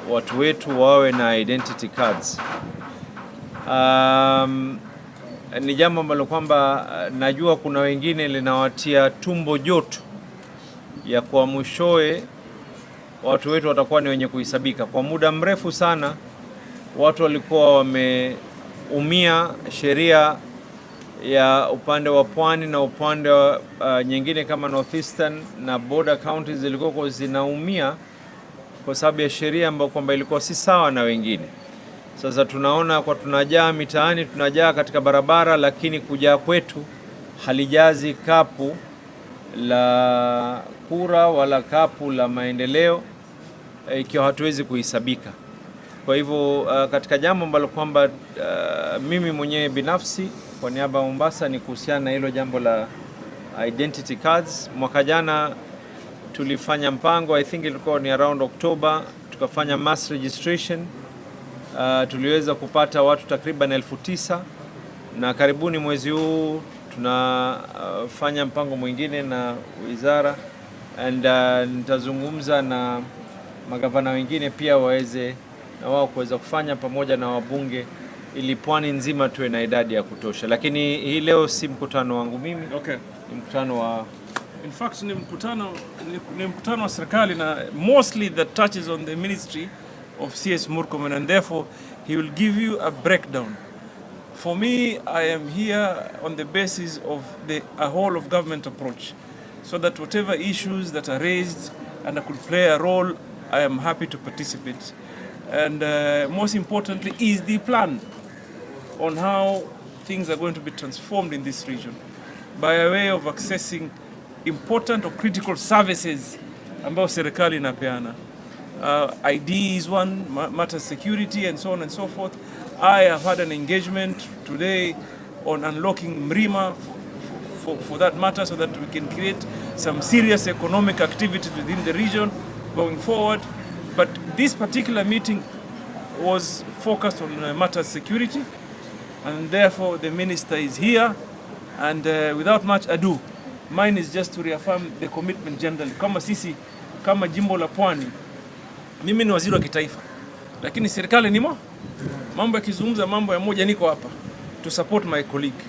Watu wetu wawe na identity cards. Ni jambo ambalo kwamba najua kuna wengine linawatia tumbo joto ya kwa mwishowe watu wetu watakuwa ni wenye kuhisabika. Kwa muda mrefu sana watu walikuwa wameumia sheria ya upande wa pwani na upande wa nyingine kama Northeastern na border counties zilikuwa zinaumia kwa sababu ya sheria ambayo kwamba ilikuwa si sawa na wengine. Sasa tunaona kwa tunajaa mitaani, tunajaa katika barabara, lakini kujaa kwetu halijazi kapu la kura wala kapu la maendeleo ikiwa hatuwezi kuhisabika. Kwa hivyo katika jambo ambalo kwamba mimi mwenyewe binafsi kwa niaba ya Mombasa ni kuhusiana na hilo jambo la identity cards. Mwaka jana tulifanya mpango, I think ilikuwa ni around October, tukafanya mass registration. Tuliweza kupata watu takriban 9,000 na karibuni mwezi huu tunafanya mpango mwingine na wizara and nitazungumza na magavana wengine pia waweze na wao kuweza kufanya pamoja na wabunge ili pwani nzima tuwe na idadi ya kutosha. Lakini hii leo si mkutano wangu mimi. Okay. Ni mkutano wa in fact ni mkutano wa serikali na mostly that touches on the ministry of CS Murkomen, and therefore he will give you a breakdown. For me, I am here on the basis of a whole of government approach, so that whatever issues that are raised and I could play a role, I am happy to participate. And most importantly is the plan on how things are going to be transformed in this region by a way of accessing important or critical services ambayo serikali inapeana. ID is one, matters security and so on and so forth. I have had an engagement today on unlocking Mrima for that matter, so that we can create some serious economic activities within the region going forward. But this particular meeting was focused on matters security, and therefore the minister is here, and without much ado, mine is just to reaffirm the commitment generally. Kama sisi, kama jimbo la Pwani, mimi ni waziri wa kitaifa, lakini serikali ni mambo ya kizungumza, mambo ya moja, niko hapa to support my colleague.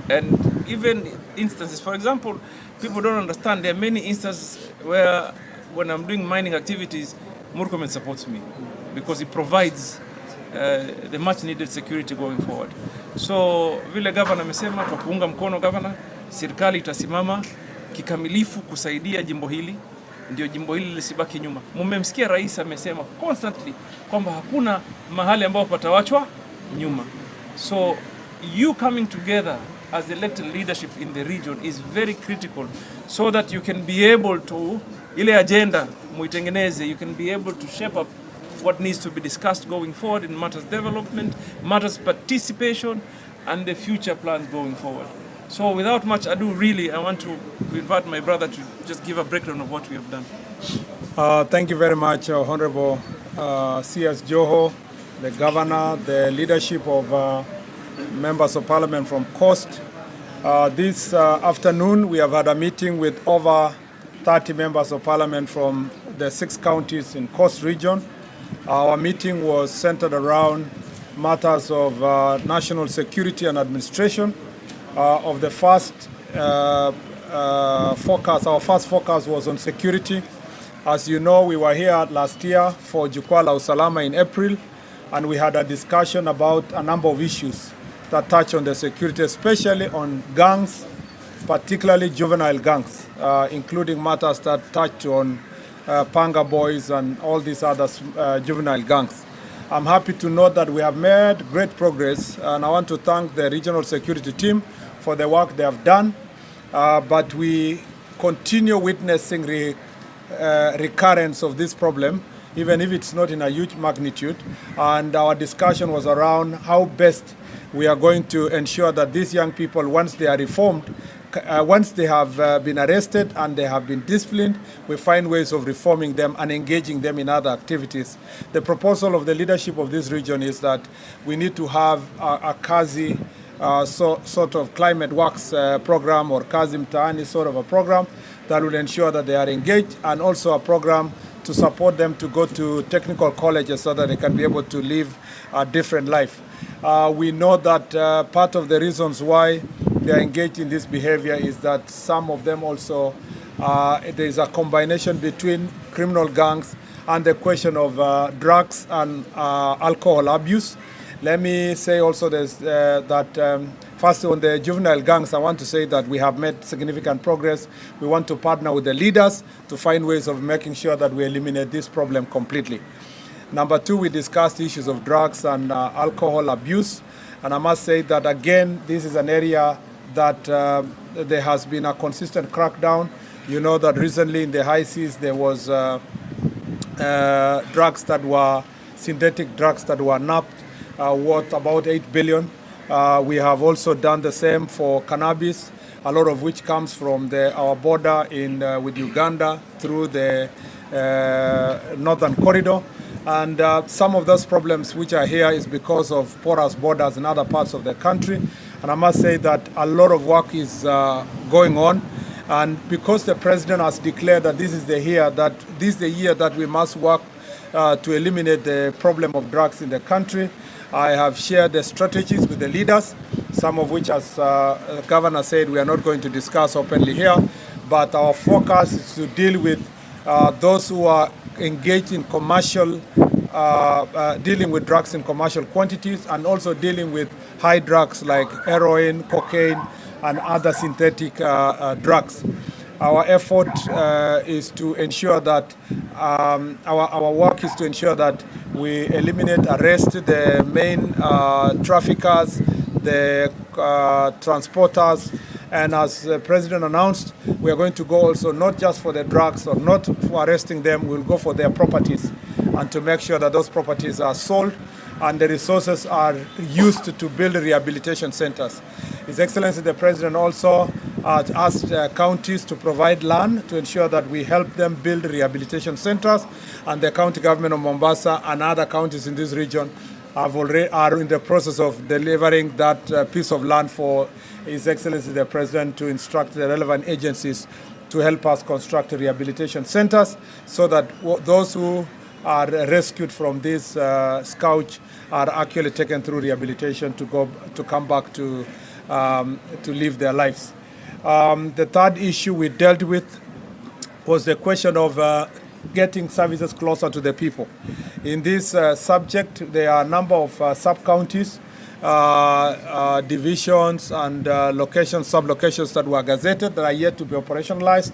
And even instances, for example, people don't understand, there are many instances where when I'm doing mining activities, Murkomen supports me because he provides the much needed security going forward. So vile governor amesema, kwa kuunga mkono governor, serikali itasimama kikamilifu kusaidia jimbo hili, ndio jimbo hili lisibaki nyuma. Mmemsikia rais amesema constantly kwamba hakuna mahali ambao patawachwa nyuma. So you coming together as elected leadership in the region is very critical, so that you can be able to ile agenda muitengeneze, you can be able to shape up what needs to be discussed going forward in matters development, matters participation, and the future plans going forward. So without much ado, really, I want to invite my brother to just give a breakdown of what we have done. Thank you very much, Honorable CS Joho, the Governor, the leadership of members of Parliament from Coast. This afternoon, we have had a meeting with over 30 members of Parliament from the 6 counties in Coast region. Our meeting was centered around matters of national security and administration. Of the first focus, our first focus was on security. As you know, we were here last year for Jukwaa la Usalama in April, and we had a discussion about a number of issues that touch on the security, especially on gangs, particularly juvenile gangs, including matters that touch on panga boys and all these other juvenile gangs. I'm happy to note that we have made great progress, and I want to thank the regional security team for the work they have done, but we continue witnessing recurrence of this problem, even if it's not in a huge magnitude. And our discussion was around how best we are going to ensure that these young people, once they are reformed, once they have been arrested and they have been disciplined, we find ways of reforming them and engaging them in other activities. The proposal of the leadership of this region is that we need to have a Kazi sort of climate works program, or Kazi Mtaani sort of a program that will ensure that they are engaged, and also a program to support them to go to technical colleges so that they can be able to live a different life. We know that part of the reasons why they are engaged in this behavior is that some of them also, there is a combination between criminal gangs and the question of drugs and alcohol abuse. Let me say also that first on the juvenile gangs, I want to say that we have made significant progress. We want to partner with the leaders to find ways of making sure that we eliminate this problem completely. Number two, we discussed issues of drugs and alcohol abuse. And I must say that again, this is an area that there has been a consistent crackdown. You know that recently in the high seas there was drugs that were synthetic drugs that were nabbed, worth about 8 billion. We have also done the same for cannabis, a lot of which comes from our border with Uganda through the northern corridor. And some of those problems which are here is because of porous borders in other parts of the country. And I must say that a lot of work is going on. And because the president has declared that this is the year that we must work to eliminate the problem of drugs in the country, I have shared the strategies with the leaders, some of which, as the governor said, we are not going to discuss openly here. But our focus is to deal with those who are engaged in commercial, dealing with drugs in commercial quantities, and also dealing with high drugs like heroin, cocaine, and other synthetic drugs. Our effort is to ensure that our work is to ensure that we eliminate, arrest the main traffickers, the transporters, and as the president announced, we are going to go also not just for the drugs or not for arresting them, we'll go for their properties and to make sure that those properties are sold and the resources are used to build rehabilitation centers. His Excellency the President also asked counties to provide land to ensure that we help them build rehabilitation centers, and the county government of Mombasa and other counties in this region are in the process of delivering that piece of land for His Excellency the President to instruct the relevant agencies to help us construct rehabilitation centers so that those who are rescued from this scourge are actually taken through rehabilitation to come back to live their lives. The third issue we dealt with was the question of getting services closer to the people. In this subject, there are a number of sub-counties, divisions and sub-locations that were gazetted that are yet to be operationalized.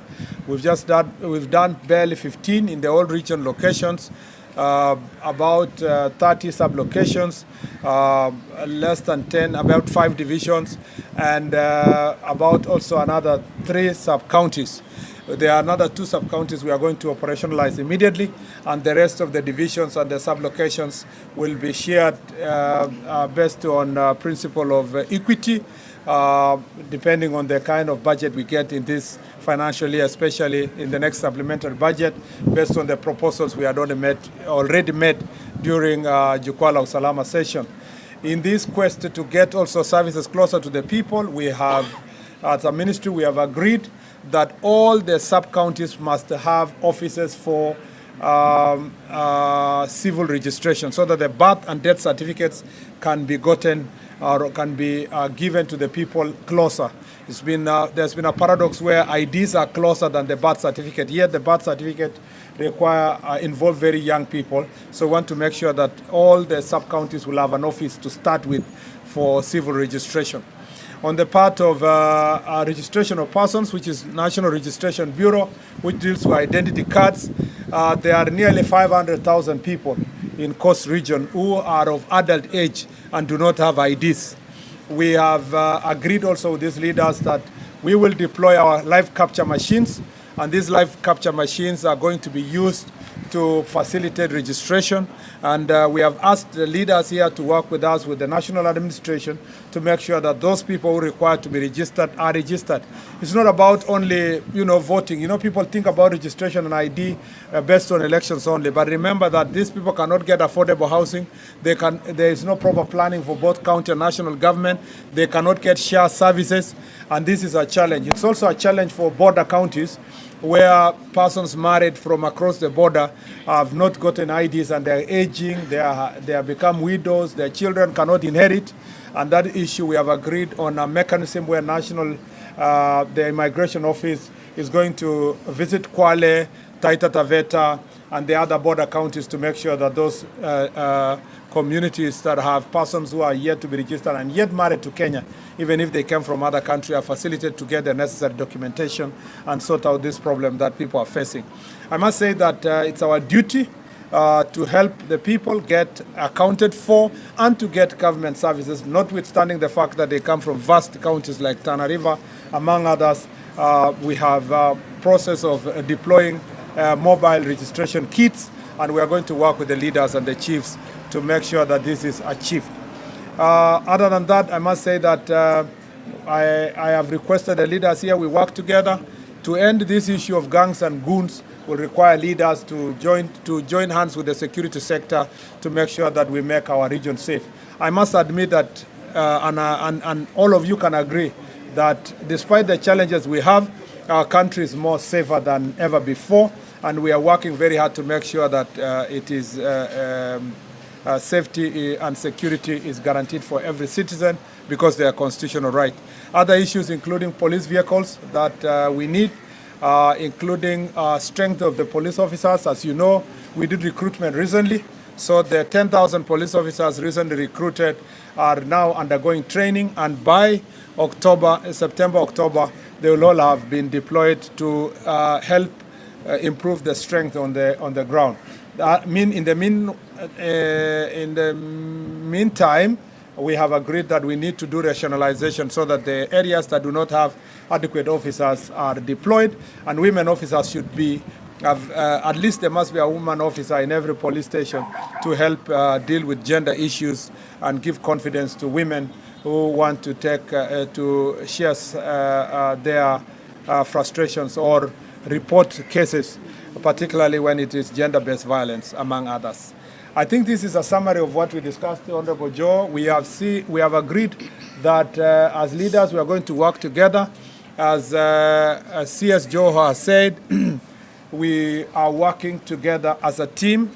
We've done barely 15 in the old region locations, about 30 sub-locations, less than 10, about 5 divisions, and about also another 3 sub-counties. There are another 2 sub-counties we are going to operationalize immediately, and the rest of the divisions and the sub-locations will be shared based on principle of equity, depending on the kind of budget we get in this financial year, especially in the next supplementary budget, based on the proposals we had already made during Jukwaa la Usalama session. In this quest to get also services closer to the people, we have, as a ministry, we have agreed that all the sub-counties must have offices for civil registration so that the birth and death certificates can be gotten or can be given to the people closer. There's been a paradox where IDs are closer than the birth certificate, yet the birth certificate involve very young people. So we want to make sure that all the sub-counties will have an office to start with for civil registration. On the part of registration of persons, which is National Registration Bureau, which deals with identity cards, there are nearly 500,000 people in Coast Region who are of adult age and do not have IDs. We have agreed also with these leaders that we will deploy our live capture machines, and these live capture machines are going to be used to facilitate registration, and we have asked the leaders here to work with us, with the national administration, to make sure that those people who require to be registered are registered. It's not about only, voting. People think about registration and ID based on elections only, but remember that these people cannot get affordable housing. There is no proper planning for both county and national government. They cannot get share services, and this is a challenge. It's also a challenge for border counties where persons married from across the border have not gotten IDs and they're aging, they have become widows, their children cannot inherit. And that issue, we have agreed on a mechanism where the Immigration Office is going to visit Kwale, Taita Taveta, and the other border counties to make sure that those communities that have persons who are yet to be registered and yet married to Kenya, even if they came from other countries, are facilitated to get the necessary documentation and sort out this problem that people are facing. I must say that it's our duty to help the people get accounted for and to get government services, notwithstanding the fact that they come from vast counties like Tana River, among others. We have a process of deploying mobile registration kits, and we are going to work with the leaders and the chiefs to make sure that this is achieved. Other than that, I must say that I have requested the leaders here, we work together to end this issue of gangs and goons. Will require leaders to join hands with the security sector to make sure that we make our region safe. I must admit that, and all of you can agree, that despite the challenges we have, our country is more safer than ever before, and we are working very hard to make sure that safety and security is guaranteed for every citizen because they are constitutional right. Other issues including police vehicles that we need, including strength of the police officers. As you know, we did recruitment recently, so the 10,000 police officers recently recruited are now undergoing training, and by September, October, they will all have been deployed to help improve the strength on the ground. In the meantime, we have agreed that we need to do rationalization so that the areas that do not have adequate officers are deployed, and women officers should be at least there must be a woman officer in every police station to help deal with gender issues and give confidence to women who want to share their frustrations or report cases, particularly when it is gender-based violence, among others. I think this is a summary of what we discussed, Honorable Joe. We have agreed that as leaders we are going to work together. As CS Joho has said, we are working together as a team,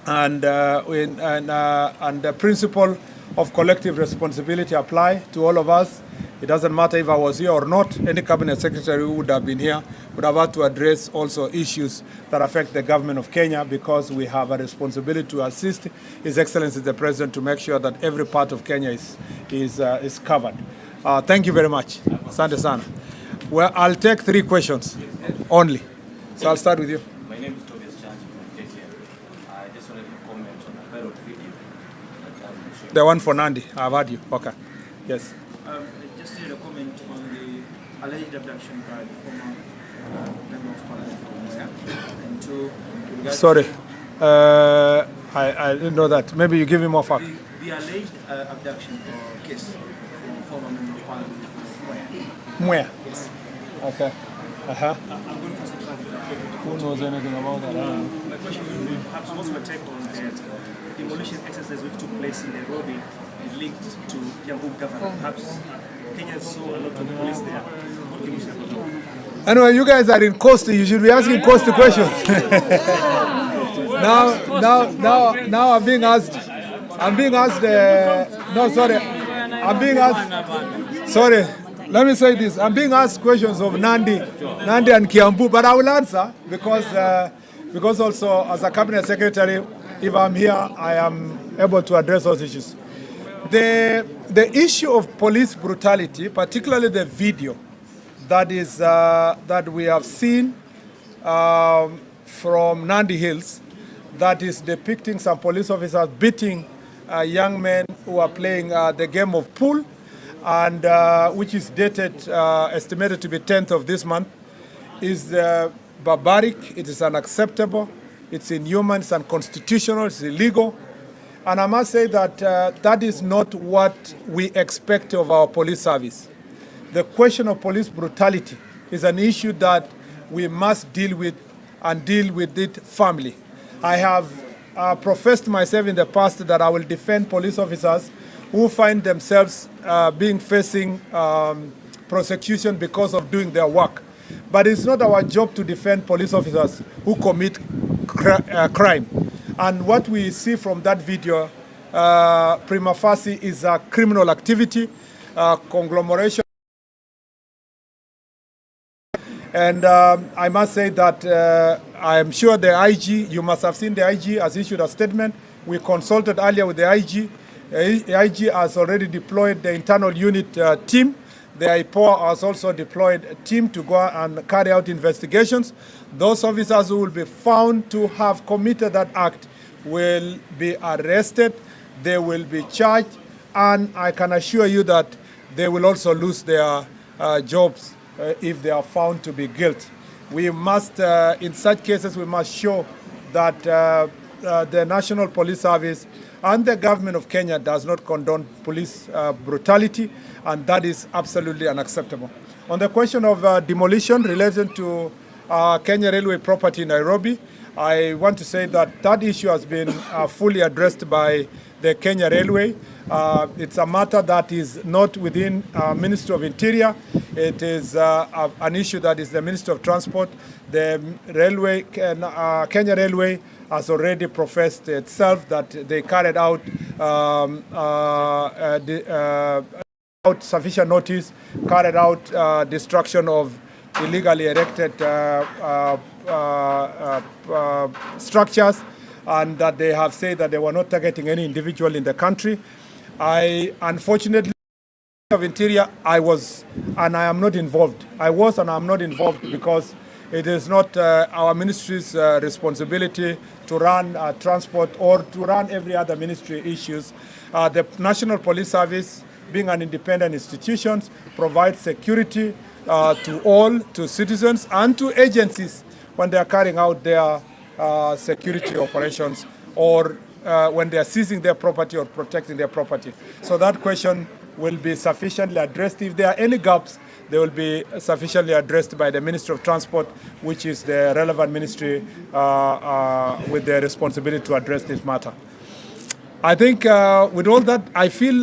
and the principle of collective responsibility apply to all of us. It doesn't matter if I was here or not. Any cabinet secretary who would have been here would have had to address also issues that affect the government of Kenya, because we have a responsibility to assist His Excellency the President to make sure that every part of Kenya is covered. Thank you very much. Asante sana. Well, I'll take 3 questions only. So I'll start with you. My name is Tobias Church from KTN. I just wanted to comment on a viral video. The one for Nandi. I've heard you. Okay. Yes. Just need a comment on the alleged abduction by the former member of parliament from Moya. And Sorry. I didn't know that. Maybe you give me more facts. The alleged abduction or case from former member of parliament from Moya? Moya. Yes. Okay. Uh-huh. I'm going for some clarification. Who knows anything about that? My question would be perhaps what's your take on the demolition exercise which took place in Nairobi linked to Kiambu government? Perhaps Kenyans saw a lot of police there. What can you say about that? Anyway, you guys are in Coast. You should be asking Coast questions. now I'm being asked. No, sorry. I'm being asked. Sorry. Let me say this. I'm being asked questions of Nandi and Kiambu, but I will answer because also as a cabinet secretary, if I'm here, I am able to address those issues. The issue of police brutality, particularly the video that we have seen from Nandi Hills, that is depicting some police officers beating young men who are playing the game of pool, and which is dated, estimated to be 10th of this month, is barbaric, it is unacceptable, it's inhuman, it's unconstitutional, it's illegal. And I must say that that is not what we expect of our police service. The question of police brutality is an issue that we must deal with, and deal with it firmly. I have professed myself in the past that I will defend police officers who find themselves facing prosecution because of doing their work. But it's not our job to defend police officers who commit crime. And what we see from that video, prima facie, is a criminal activity, conglomeration. And I must say that I am sure the IG, you must have seen the IG has issued a statement. We consulted earlier with the IG. The IG has already deployed the internal unit team. The IPOA has also deployed a team to go and carry out investigations. Those officers who will be found to have committed that act will be arrested, they will be charged, and I can assure you that they will also lose their jobs if they are found to be guilty. We must, in such cases, we must show that the National Police Service and the government of Kenya does not condone police brutality, and that is absolutely unacceptable. On the question of demolition related to Kenya Railway property in Nairobi, I want to say that that issue has been fully addressed by the Kenya Railway. It's a matter that is not within Ministry of Interior. It is an issue that is the Ministry of Transport. The railway, Kenya Railway has already professed itself that they carried out sufficient notice, carried out destruction of illegally erected structures, and that they have said that they were not targeting any individual in the country. Unfortunately, of Interior, I was and I am not involved. I was and I am not involved because it is not our ministry's responsibility to run transport or to run every other ministry issues. The National Police Service, being an independent institution, provides security to all, to citizens and to agencies when they are carrying out their security operations or when they are seizing their property or protecting their property. So that question will be sufficiently addressed. If there are any gaps, they will be sufficiently addressed by the Ministry of Transport, which is the relevant ministry with the responsibility to address this matter. I think with all that, I feel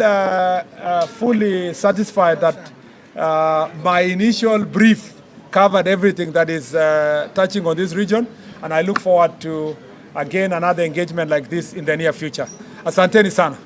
fully satisfied that my initial brief covered everything that is touching on this region, and I look forward to, again, another engagement like this in the near future. Asanteni sana.